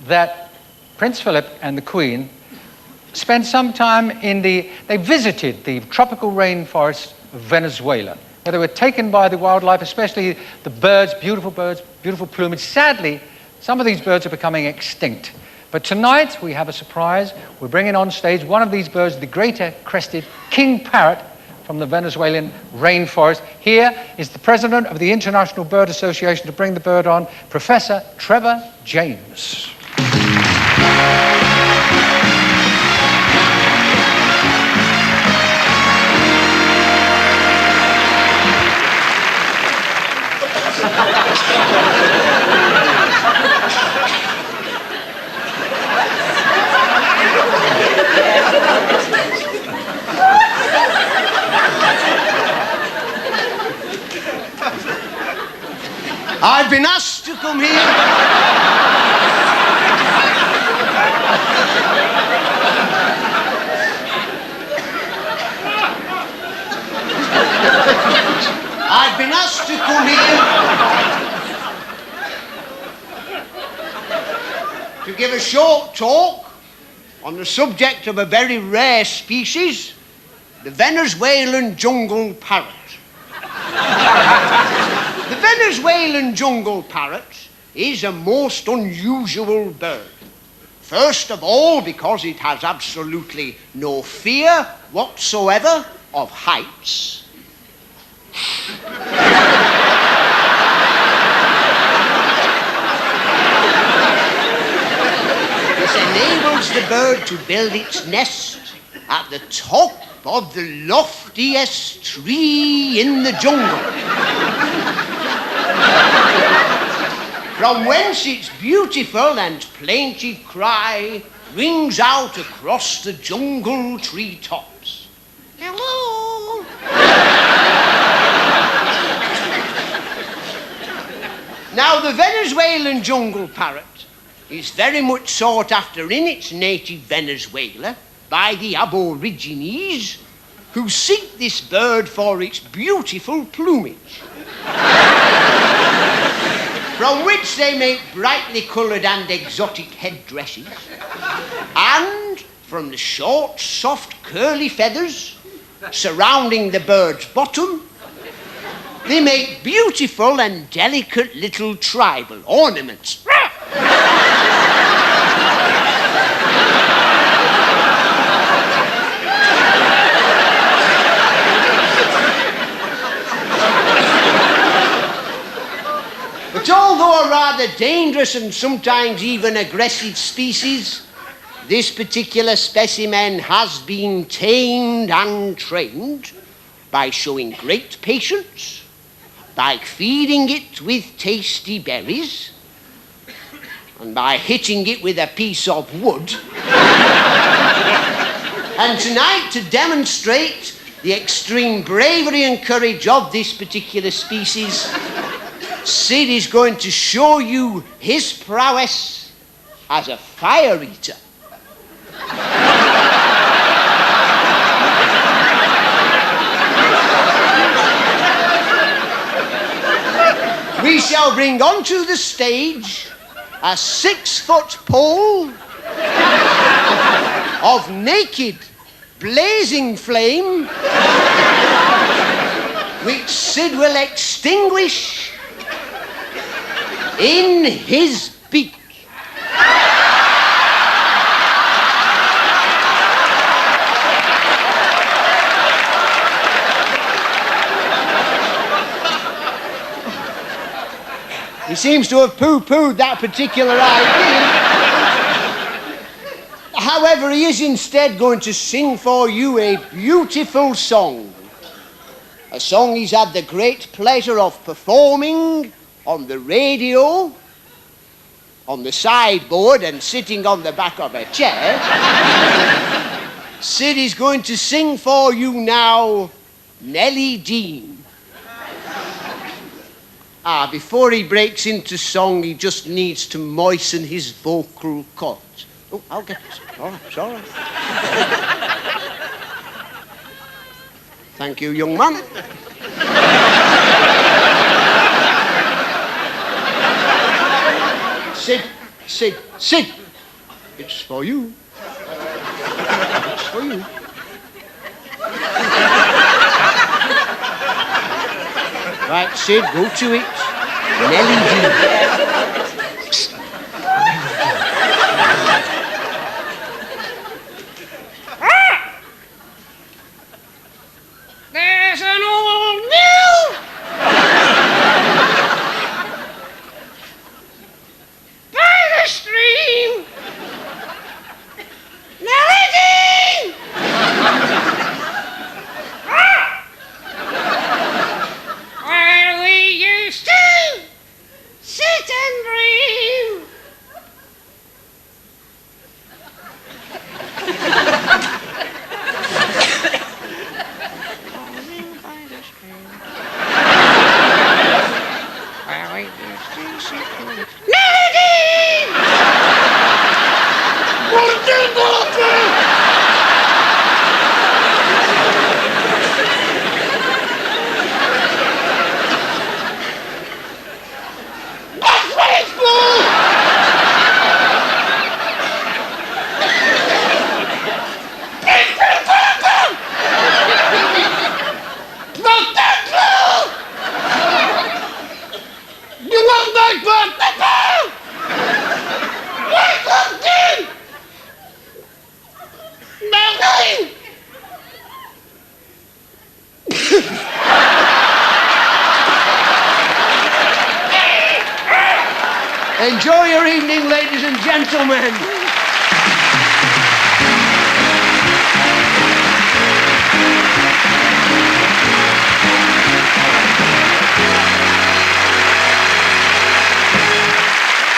that Prince Philip and the Queen spent some time they visited the tropical rainforests of Venezuela, where they were taken by the wildlife, especially the birds, beautiful plumage. Sadly, some of these birds are becoming extinct. But tonight we have a surprise. We're bringing on stage one of these birds, the greater crested king parrot from the Venezuelan rainforest. Here is the president of the International Bird Association to bring the bird on, Professor Trevor James. I've been asked to come here. I've been asked to come here to give a short talk on the subject of a very rare species, the Venezuelan jungle parrot. The Venezuelan jungle parrot is a most unusual bird. First of all, because it has absolutely no fear whatsoever of heights. This enables the bird to build its nest at the top of the loftiest tree in the jungle, from whence its beautiful and plaintive cry rings out across the jungle treetops. Hello! Now, the Venezuelan jungle parrot is very much sought after in its native Venezuela by the Aborigines, who seek this bird for its beautiful plumage, from which they make brightly coloured and exotic headdresses, and from the short, soft, curly feathers surrounding the bird's bottom, they make beautiful and delicate little tribal ornaments. But although a rather dangerous and sometimes even aggressive species, this particular specimen has been tamed and trained by showing great patience, by feeding it with tasty berries, and by hitting it with a piece of wood. And tonight, to demonstrate the extreme bravery and courage of this particular species, Sid is going to show you his prowess as a fire eater. We shall bring onto the stage a 6-foot pole of naked, blazing flame, which Sid will extinguish in his beak. He seems to have pooh-poohed that particular idea. However, he is instead going to sing for you a beautiful song. A song he's had the great pleasure of performing on the radio, on the sideboard, and sitting on the back of a chair. Sid is going to sing for you now, Nellie Dean. Before he breaks into song, he just needs to moisten his vocal cords. Oh, I'll get it. All right, it's all right. Thank you, young man. Sid, Sid! It's for you. It's for you. Right, Sid, go to it. Nelly D. There's an old mill by the stream. Melody! Where we used to sit and dream. Enjoy your evening, ladies and gentlemen.